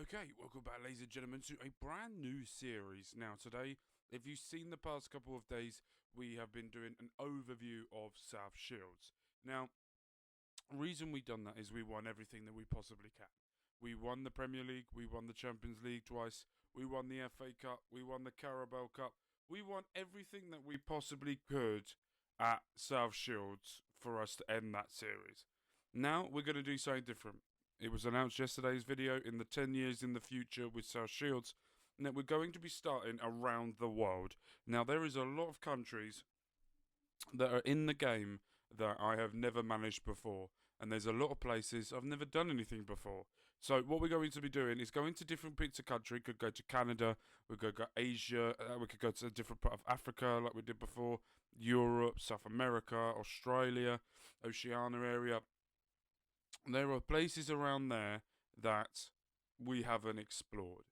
Okay, welcome back, ladies and gentlemen, to a brand new series. Now, today, if you've seen the past couple of days, we have been doing an overview of South Shields. Now, the reason we done that is we won everything that we possibly can. We won the Premier League, we won the Champions League twice, we won the FA Cup, we won the Carabao Cup, we won everything that we possibly could at South Shields for us to end that series. Now, we're going to do something different. It was announced yesterday's video in the 10 years in the future with South Shields that we're going to be starting around the world. Now, there is a lot of countries that are in the game that I have never managed before, and there's a lot of places I've never done anything before. So what we're going to be doing is going to different bits of country. Could go to Canada, we could go Asia, we could go to a different part of Africa like we did before, Europe, South America, Australia, Oceania area. There are places around there that we haven't explored.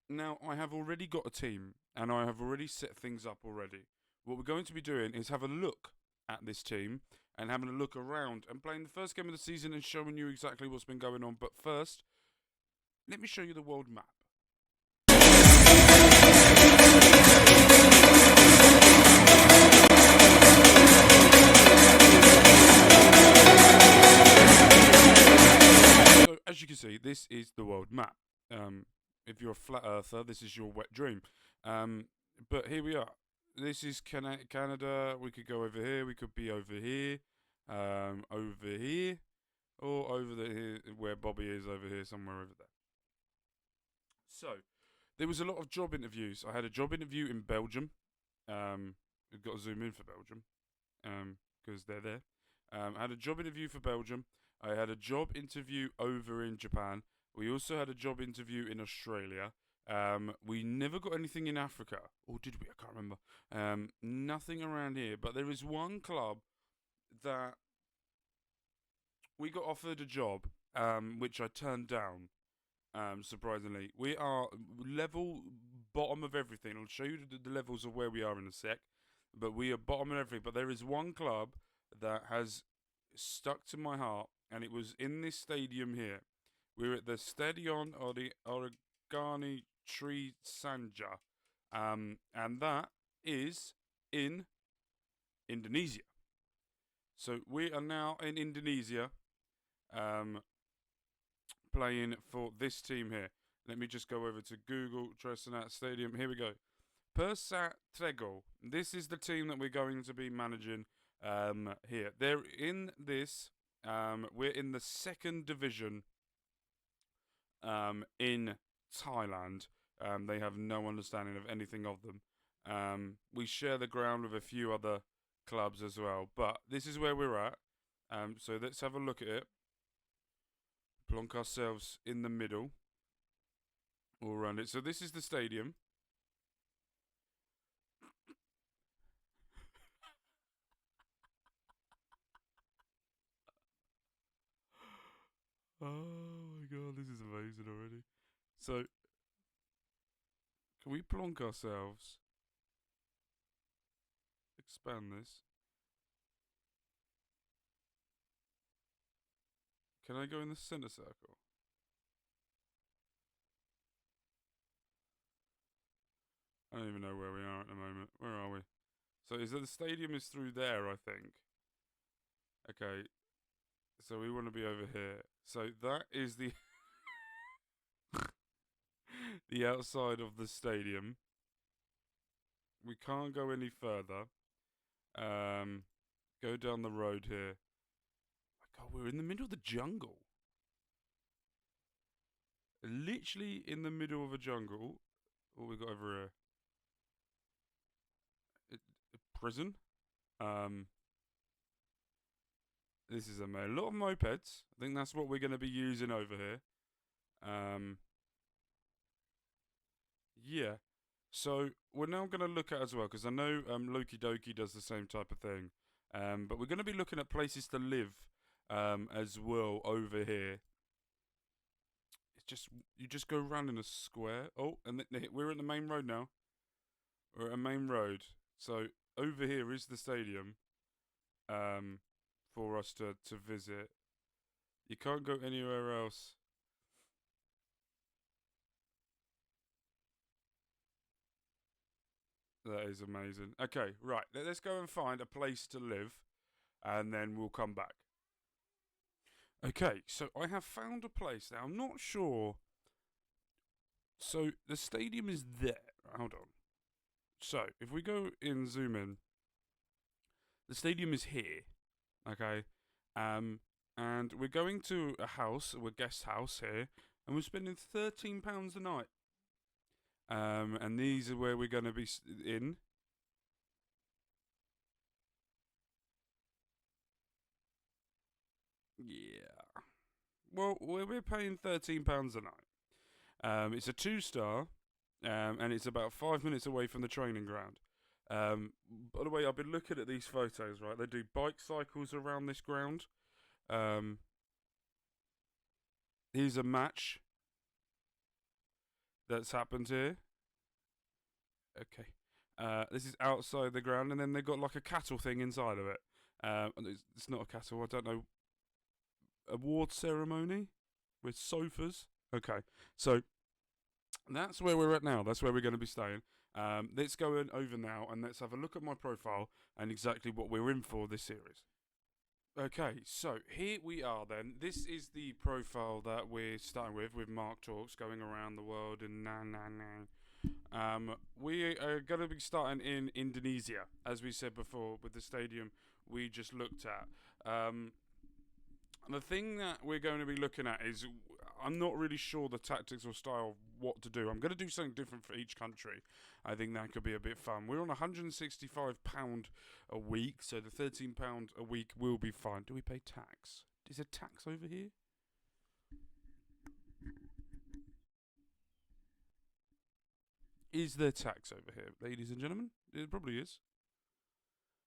Now, I have already got a team, and I have already set things up already. What we're going to be doing is have a look at this team and having a look around and playing the first game of the season and showing you exactly what's been going on. But first, let me show you the world map. So, as you can see, this is the world map. If you're a flat earther, this is your wet dream. But here we are. This is Canada. We could go over here. We could be over here, or over here where Bobby is over here, somewhere over there. So, there was a lot of job interviews. I had a job interview in Belgium. We've got to zoom in for Belgium, because they're there. I had a job interview for Belgium. I had a job interview over in Japan. We also had a job interview in Australia. We never got anything in Africa. Or did we? I can't remember. Nothing around here. But there is one club that we got offered a job, which I turned down, surprisingly. We are level bottom of everything. I'll show you the levels of where we are in a sec. But we are bottom of everything. But there is one club that has stuck to my heart, and it was in this stadium here. We're at the Stadion Origani Tree Sanja, and that is in Indonesia. So we are now in Indonesia, playing for this team here. Let me just go over to Google Tresnat Stadium. Here we go. Persat Tregol. This is the team that we're going to be managing here. They're in this. We're in the second division in Thailand. They have no understanding of anything of them. We share the ground with a few other clubs as well, but this is where we're at. So let's have a look at it. Plonk ourselves in the middle, all around it. So this is the stadium. Oh my god, this is amazing already. So, can we plonk ourselves? Expand this. Can I go in the center circle? I don't even know where we are at the moment. Where are we? So is that the stadium is through there, I think. Okay. So we want to be over here. So that is the the outside of the stadium. We can't go any further. Go down the road here. Oh my god, we're in the middle of the jungle. Literally in the middle of a jungle. What we got over here? A prison. This is a lot of mopeds. I think that's what we're going to be using over here. Yeah. So we're now going to look at as well, because I know Loki Doki does the same type of thing. But we're going to be looking at places to live as well over here. It's just, you just go around in a square. Oh, and we're at the main road now. We're at a main road. So over here is the stadium for us to visit. You can't go anywhere else. That is amazing. Okay, right. Let's go and find a place to live, and then we'll come back. Okay, so I have found a place now. I'm not sure. So the stadium is there. Hold on. So if we go in, zoom in, the stadium is here. Okay, and we're going to a house, a guest house here, and we're spending £13 a night. And these are where we're going to be in. Yeah. Well, we're paying £13 a night. It's a 2-star, and it's about 5 minutes away from the training ground. By the way, I've been looking at these photos, right? They do bike cycles around this ground. Here's a match that's happened here. Okay. This is outside the ground, and then they've got like a cattle thing inside of it. It's not a cattle, I don't know. Award ceremony with sofas. Okay, so that's where we're at now. That's where we're going to be staying. Let's go over now and let's have a look at my profile and exactly what we're in for this series. Okay, so here we are then. This is the profile that we're starting with Mark Talks, going around the world and we are going to be starting in Indonesia, as we said before, with the stadium we just looked at. The thing that we're going to be looking at is, I'm not really sure the tactics or style of what to do. I'm going to do something different for each country. I think that could be a bit fun. We're on £165 a week, so the £13 a week will be fine. Do we pay tax? Is there tax over here? Is there tax over here, ladies and gentlemen? It probably is.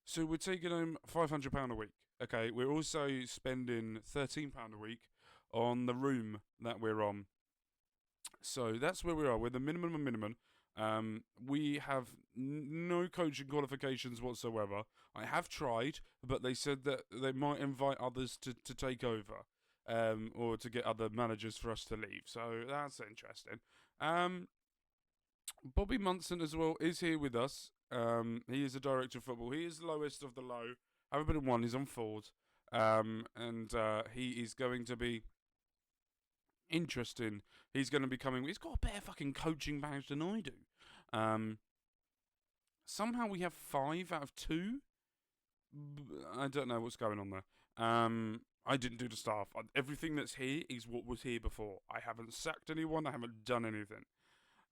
So we're taking home £500 a week. Okay, we're also spending £13 a week on the room that we're on. So that's where we are. We're the minimum of minimum. We have no coaching qualifications whatsoever. I have tried, but they said that they might invite others to take over, or to get other managers for us to leave. So that's interesting. Bobby Munson as well is here with us. He is the director of football. He is the lowest of the low. Haven't been one. He's on Ford. And he is going to be interesting. He's going to be coming. He's got a better fucking coaching badge than I do. Somehow we have 5 out of 2. I don't know what's going on there. I didn't do the staff. Everything that's here is what was here before. I haven't sacked anyone. I haven't done anything.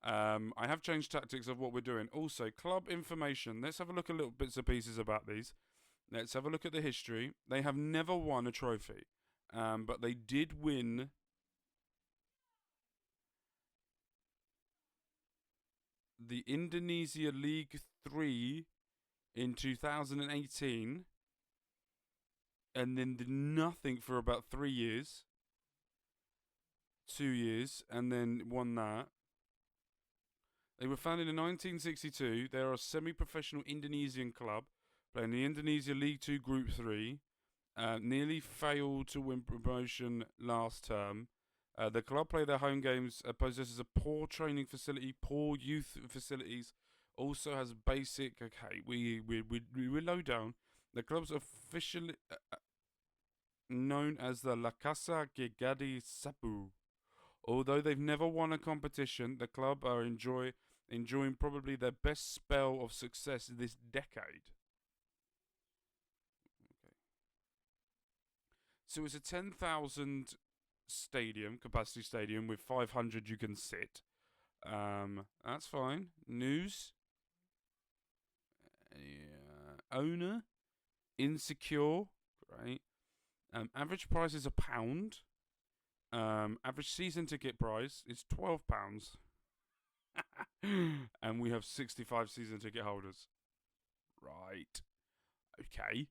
I have changed tactics of what we're doing. Also, club information. Let's have a look at little bits and pieces about these. Let's have a look at the history. They have never won a trophy, but they did win the Indonesia League 3 in 2018, and then did nothing for about 3 years, 2 years, and then won that. They were founded in 1962. They are a semi-professional Indonesian club playing the Indonesia League 2 Group 3. Nearly failed to win promotion last term. The club play their home games, possesses a poor training facility, poor youth facilities, also has basic... Okay, we're low down. The club's officially known as the La Casa Gegadi Sapu. Although they've never won a competition, the club are enjoying probably their best spell of success this decade. Okay. So it's a 10,000 capacity stadium with 500 you can sit. That's fine. News. Owner. Insecure. Right. Average price is £1. Average season ticket price is £12. And we have 65 season ticket holders. Right. Okay.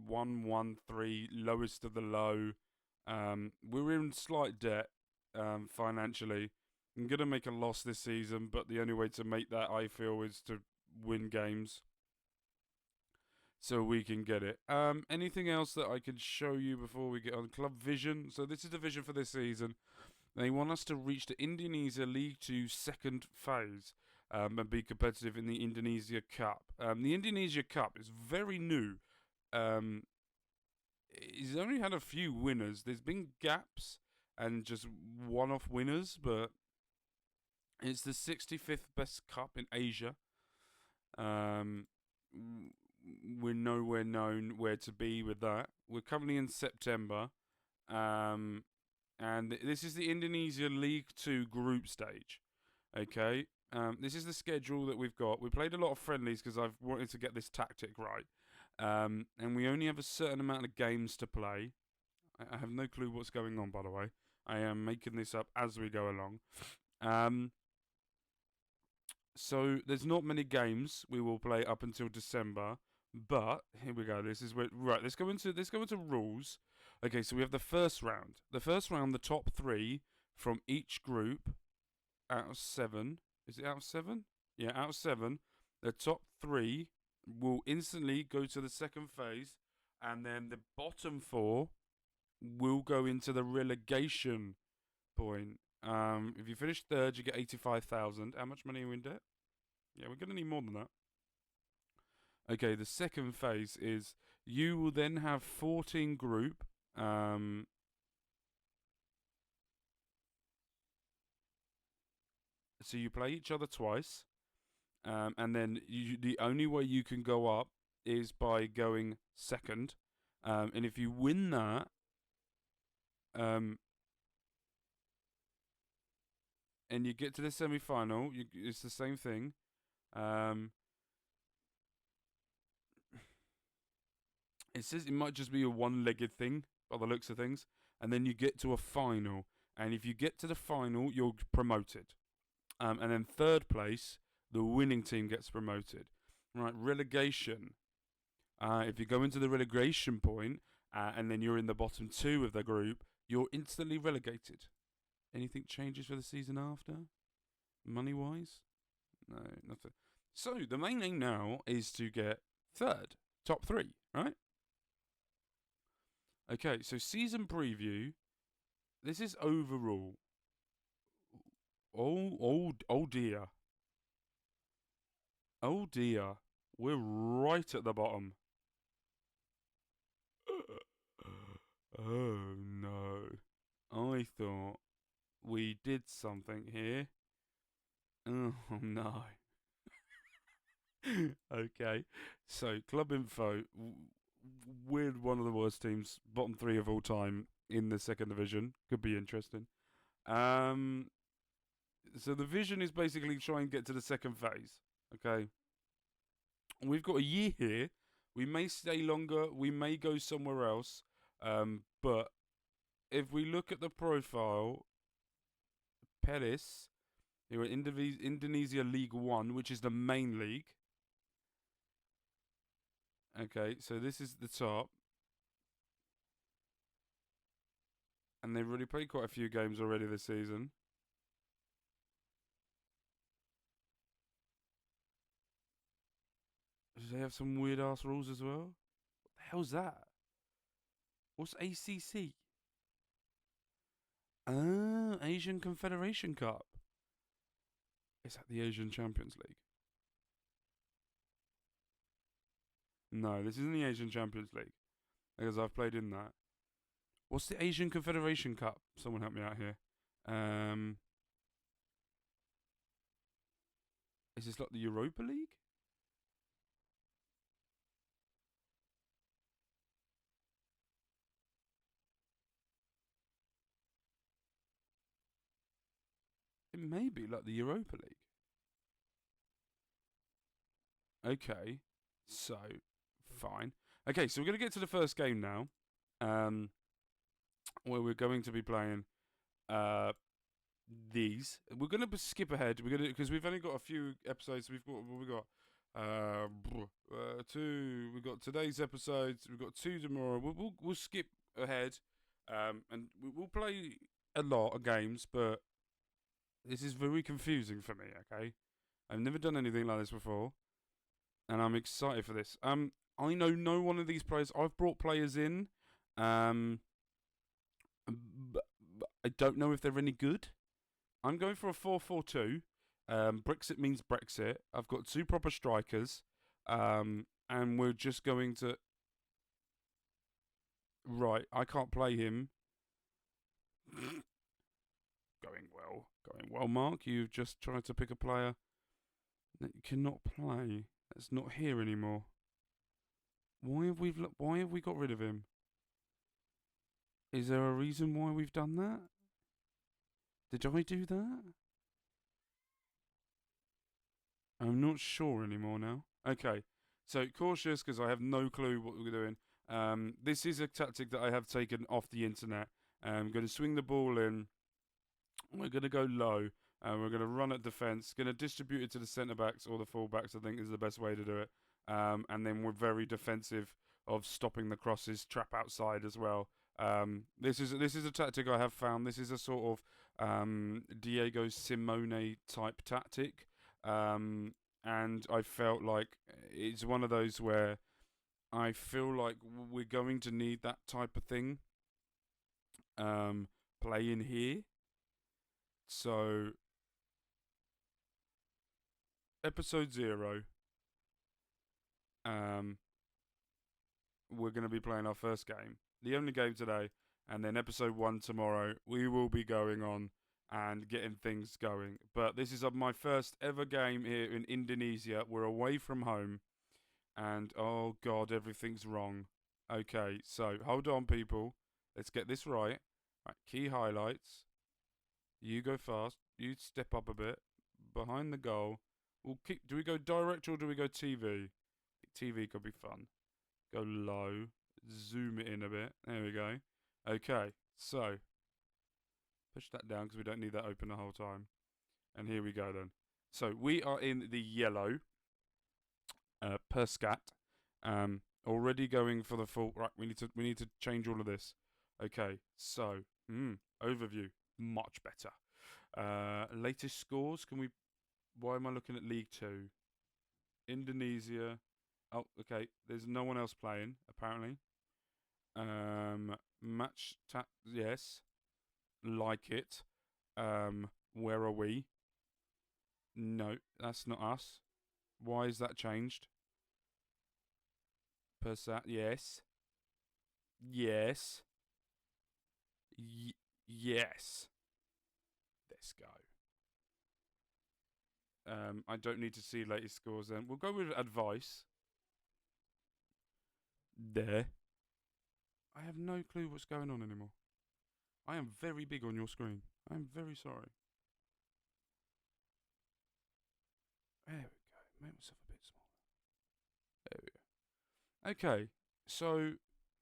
113, lowest of the low. We're in slight debt financially. I'm going to make a loss this season, but the only way to make that, I feel, is to win games so we can get it. Anything else that I can show you before we get on? Club vision. So this is the vision for this season. They want us to reach the Indonesia League 2 second phase. and be competitive in the Indonesia Cup. The Indonesia Cup is very new. He's only had a few winners. There's been gaps and just one-off winners, but it's the 65th best cup in Asia. We're nowhere known where to be with that. We're currently in September, and this is the Indonesia League 2 group stage. Okay, this is the schedule that we've got. We played a lot of friendlies because I've wanted to get this tactic right. And we only have a certain amount of games to play. I have no clue what's going on, by the way. I am making this up as we go along. So there's not many games we will play up until December. But here we go. This is where Let's go into rules. Okay, so we have the first round. The first round, the top 3 from each group out of 7. Is it out of 7? Yeah, out of 7. The top 3 will instantly go to the second phase, and then the bottom 4 will go into the relegation point. If you finish third, you get 85,000. How much money are we in debt? Yeah, we're gonna need more than that. Okay, the second phase is you will then have 14 group. So you play each other twice. And then the only way you can go up is by going second. And if you win that, and you get to the semi-final, it's the same thing. It says it might just be a one-legged thing by the looks of things. And then you get to a final. And if you get to the final, you're promoted. And then third place, the winning team gets promoted. Right, relegation. If you go into the relegation point, and then you're in the bottom 2 of the group, you're instantly relegated. Anything changes for the season after? Money-wise? No, nothing. So, the main aim now is to get third. Top 3, right? Okay, so season preview. This is overall. Oh dear. Oh dear. We're right at the bottom. Oh no. I thought we did something here. Oh no. Okay. So, club info. We're one of the worst teams. Bottom 3 of all time in the second division. Could be interesting. So the vision is basically try and get to the second phase. Okay. We've got a year here. We may stay longer. We may go somewhere else. But if we look at the profile, Perez, you're in Indonesia League 1, which is the main league. Okay, so this is the top. And they've already played quite a few games already this season. Do they have some weird ass rules as well? What the hell's that? What's ACC? Asian Confederation Cup. Is that the Asian Champions League? No, this isn't the Asian Champions League. Because I've played in that. What's the Asian Confederation Cup? Someone help me out here. Is this like the Europa League? It may be like the Europa League. Okay, so fine. Okay, so we're gonna get to the first game now, where we're going to be playing these. We're gonna skip ahead. We're gonna because we've only got a few episodes. We've got 2. We've got today's episodes. We've got 2 tomorrow. We'll skip ahead, and we'll play a lot of games, but this is very confusing for me. Okay, I've never done anything like this before, and I'm excited for this. I know no one of these players. I've brought players in, but I don't know if they're any good. I'm going for a 4-4-2. Brexit means Brexit. I've got 2 proper strikers. And we're just going to... Right, I can't play him. Going well, Mark. You've just tried to pick a player that you cannot play. That's not here anymore. Why have we got rid of him? Is there a reason why we've done that? Did I do that? I'm not sure anymore now. Okay, so cautious because I have no clue what we're doing. This is a tactic that I have taken off the internet. I'm going to swing the ball in. We're going to go low. We're going to run at defence. Going to distribute it to the centre backs or the full backs. I think is the best way to do it. And then we're very defensive of stopping the crosses, trap outside as well. This is a tactic I have found. This is a sort of Diego Simone type tactic. And I felt like it's one of those where I feel like we're going to need that type of thing playing here. So, episode 0, we're going to be playing our first game, the only game today, and then episode 1 tomorrow, we will be going on and getting things going. But this is my first ever game here in Indonesia. We're away from home, and oh god, everything's wrong. Okay, so hold on, people. Let's get this right. Right, key highlights. You go fast. You step up a bit. Behind the goal. We'll keep. Do we go direct or do we go TV? TV could be fun. Go low. Zoom it in a bit. There we go. Okay, so push that down because we don't need that open the whole time. And here we go then. So we are in the yellow. Per scat. Already going for the full. Right, we need to change all of this. Okay, so overview. Much better. Latest scores. Can we? Why am I looking at League 2? Indonesia. Oh, okay. There's no one else playing apparently. Match tap. Yes. Like it. Where are we? No, that's not us. Why is that changed? Persat. Yes. Yes. Yes. Let's go. I don't need to see latest scores then. We'll go with advice. There. I have no clue what's going on anymore. I am very big on your screen. I am very sorry. There we go. Make myself a bit smaller. There we go. Okay. So,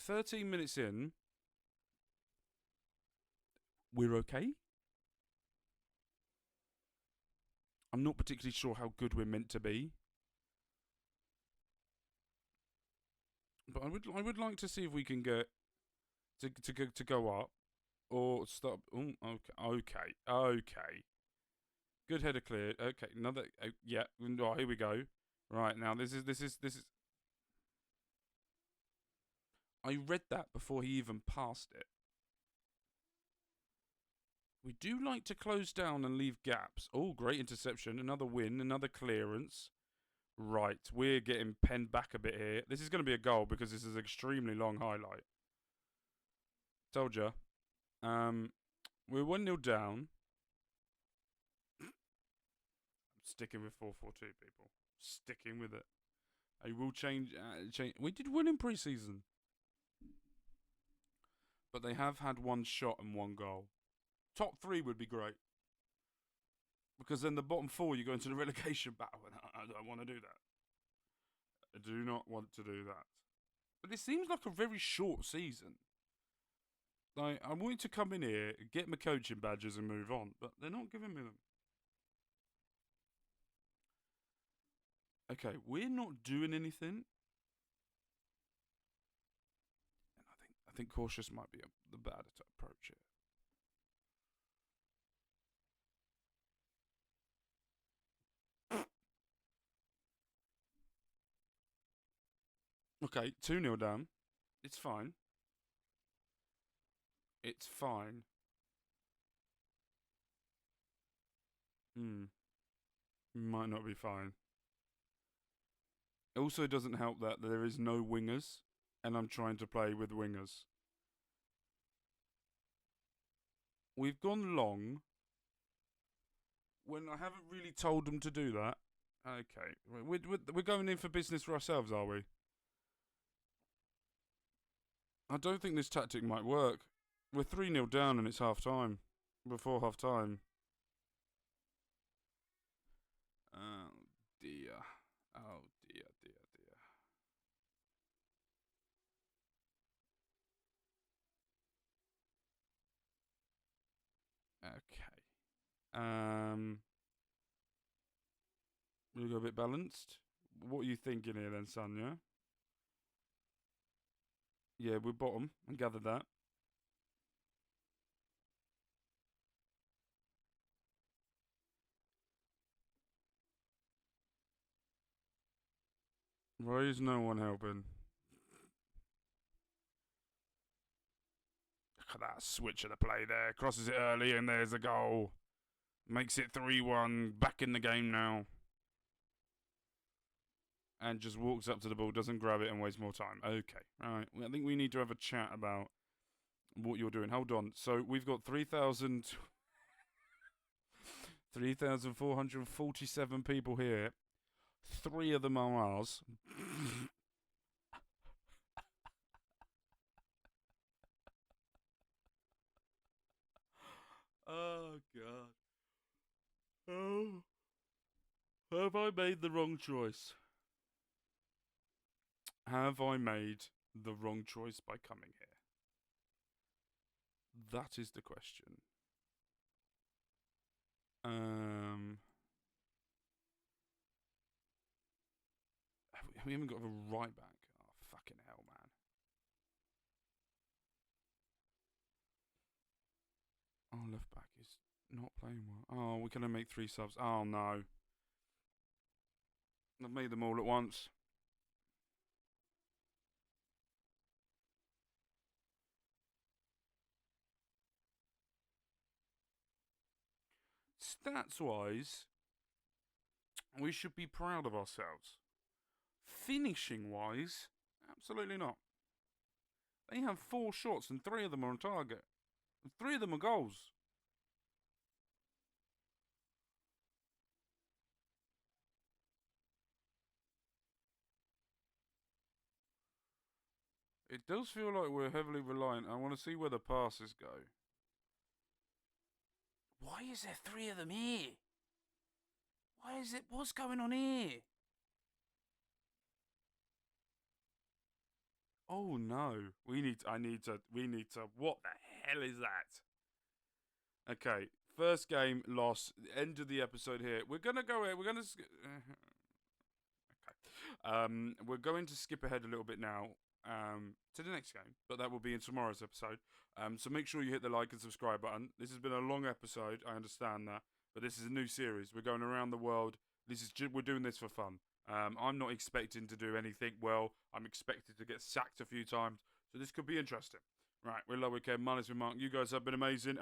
13 minutes in. We're okay. I'm not particularly sure how good we're meant to be. But I would like to see if we can get to go up or stop. Okay. Good header cleared. Okay, another. Yeah. Oh, here we go. Right now, this is. I read that before he even passed it. We do like to close down and leave gaps. Oh, great interception. Another win. Another clearance. Right, we're getting penned back a bit here. This is going to be a goal because this is an extremely long highlight. Told ya. We're 1-0 down. I'm sticking with 4-4-2, people. Sticking with it. I will change. We did win in pre-season. But they have had 1 shot and 1 goal. Top 3 would be great. Because then the bottom 4, you go into the relegation battle. And I don't want to do that. I do not want to do that. But it seems like a very short season. Like, I want to come in here, get my coaching badges and move on. But they're not giving me them. Okay, we're not doing anything. And I think cautious might be the better approach here. Okay, 2-0 down. It's fine. It's fine. Might not be fine. It also doesn't help that there is no wingers, and I'm trying to play with wingers. We've gone long when I haven't really told them to do that. Okay, we're going in for business for ourselves, are we? I don't think this tactic might work. We're 3-0 down and it's half time. Before half time. Oh dear. Oh dear, dear, dear. Okay. We go a bit balanced. What are you thinking here then, son, yeah? Yeah, we're bottom. I gathered that. Why is no one helping? Look at that switch of the play there. Crosses it early and there's a goal. Makes it 3-1. Back in the game now. And just walks up to the ball, doesn't grab it and wastes more time. Okay, alright. I think we need to have a chat about what you're doing. Hold on. So we've got 3,447 people here. 3 of them are ours. Oh, God. Oh. Have I made the wrong choice? Have I made the wrong choice by coming here? That is the question. We haven't got a right back. Oh, fucking hell, man. Our left back is not playing well. Oh, we can only make 3 subs. Oh, no. I've made them all at once. Stats-wise, we should be proud of ourselves. Finishing-wise, absolutely not. They have 4 shots and 3 of them are on target. And 3 of them are goals. It does feel like we're heavily reliant. I want to see where the passes go. Why is there 3 of them here? Why is it? What's going on here? Oh no. We need to. What the hell is that? Okay. First game loss. End of the episode here. We're going to go here. We're going to. Okay. We're going to skip ahead a little bit now. To the next game, but that will be in tomorrow's episode. So make sure you hit the like and subscribe button. This has been a long episode, I understand that, but this is a new series. We're going around the world. We're doing this for fun. I'm not expecting to do anything well. I'm expected to get sacked a few times, so this could be interesting. Right, we're Low Weekend. My name's been Mark. You guys have been amazing.